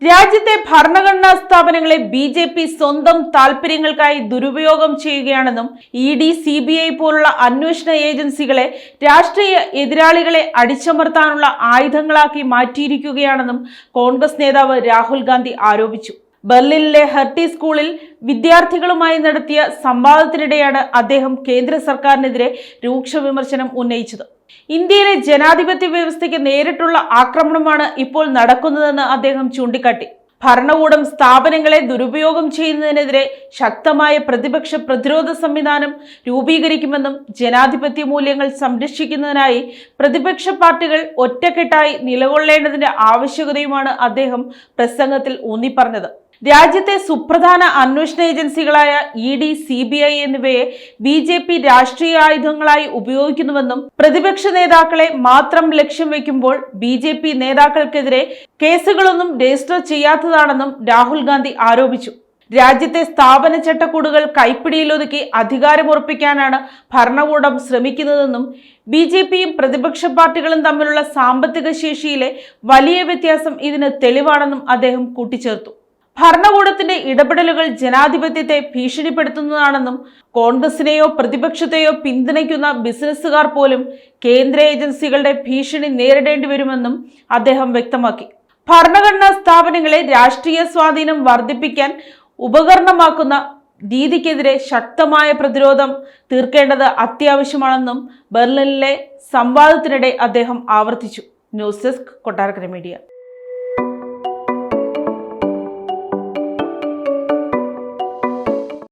രാജ്യത്തെ ഭരണഘടനാ സ്ഥാപനങ്ങളെ ബി.ജെ.പി. സ്വന്തം താൽപര്യങ്ങൾക്കായി ദുരുപയോഗം ചെയ്യുകയാണെന്നും ഇ.ഡി., CBI പോലുള്ള അന്വേഷണ ഏജൻസികളെ രാഷ്ട്രീയ എതിരാളികളെ അടിച്ചമർത്താനുള്ള ആയുധങ്ങളാക്കി മാറ്റിയിരിക്കുകയാണെന്നും കോൺഗ്രസ് നേതാവ് രാഹുൽ ഗാന്ധി ആരോപിച്ചു. ബെർലിനിലെ ഹെർട്ടി സ്കൂളിൽ വിദ്യാർത്ഥികളുമായി നടത്തിയ സംവാദത്തിനിടെയാണ് അദ്ദേഹം കേന്ദ്ര സർക്കാരിനെതിരെ രൂക്ഷ വിമർശനം ഉന്നയിച്ചത്. ഇന്ത്യയിലെ ജനാധിപത്യ വ്യവസ്ഥയ്ക്ക് നേരിട്ടുള്ള ആക്രമണമാണ് ഇപ്പോൾ നടക്കുന്നതെന്ന് അദ്ദേഹം ചൂണ്ടിക്കാട്ടി. ഭരണകൂടം സ്ഥാപനങ്ങളെ ദുരുപയോഗം ചെയ്യുന്നതിനെതിരെ ശക്തമായ പ്രതിപക്ഷ പ്രതിരോധ സംവിധാനം രൂപീകരിക്കുമെന്നും ജനാധിപത്യ മൂല്യങ്ങൾ സംരക്ഷിക്കുന്നതിനായി പ്രതിപക്ഷ പാർട്ടികൾ ഒറ്റക്കെട്ടായി നിലകൊള്ളേണ്ടതിന്റെ ആവശ്യകതയുമാണ് അദ്ദേഹം പ്രസംഗത്തിൽ ഊന്നിപ്പറഞ്ഞത്. രാജ്യത്തെ സുപ്രധാന അന്വേഷണ ഏജൻസികളായ ഇ.ഡി., CBI എന്നിവയെ ബി.ജെ.പി. രാഷ്ട്രീയ ആയുധങ്ങളായി ഉപയോഗിക്കുന്നുവെന്നും പ്രതിപക്ഷ നേതാക്കളെ മാത്രം ലക്ഷ്യം വെക്കുമ്പോൾ ബി.ജെ.പി. നേതാക്കൾക്കെതിരെ കേസുകളൊന്നും രജിസ്റ്റർ ചെയ്യാത്തതാണെന്നും രാഹുൽ ഗാന്ധി ആരോപിച്ചു. രാജ്യത്തെ സ്ഥാപന ചട്ടക്കൂടുകൾ കൈപ്പിടിയിലൊതുക്കി അധികാരമുറപ്പിക്കാനാണ് ഭരണകൂടം ശ്രമിക്കുന്നതെന്നും ബി.ജെ.പിയും പ്രതിപക്ഷ പാർട്ടികളും തമ്മിലുള്ള സാമ്പത്തിക ശേഷിയിലെ വലിയ വ്യത്യാസം ഇതിന് തെളിവാണെന്നും അദ്ദേഹം കൂട്ടിച്ചേർത്തു. ഭരണകൂടത്തിന്റെ ഇടപെടലുകൾ ജനാധിപത്യത്തെ ഭീഷണിപ്പെടുത്തുന്നതാണെന്നും കോൺഗ്രസിനെയോ പ്രതിപക്ഷത്തെയോ പിന്തുണയ്ക്കുന്ന ബിസിനസ്സുകാർ പോലും കേന്ദ്ര ഏജൻസികളുടെ ഭീഷണി നേരിടേണ്ടി വരുമെന്നും അദ്ദേഹം വ്യക്തമാക്കി. ഭരണഘടനാ സ്ഥാപനങ്ങളെ രാഷ്ട്രീയ സ്വാധീനം വർദ്ധിപ്പിക്കാൻ ഉപകരണമാക്കുന്ന രീതിക്കെതിരെ ശക്തമായ പ്രതിരോധം തീർക്കേണ്ടത് അത്യാവശ്യമാണെന്നും ബെർലിനിലെ സംവാദത്തിനിടെ അദ്ദേഹം ആവർത്തിച്ചു. News desk, Kottarakkara media.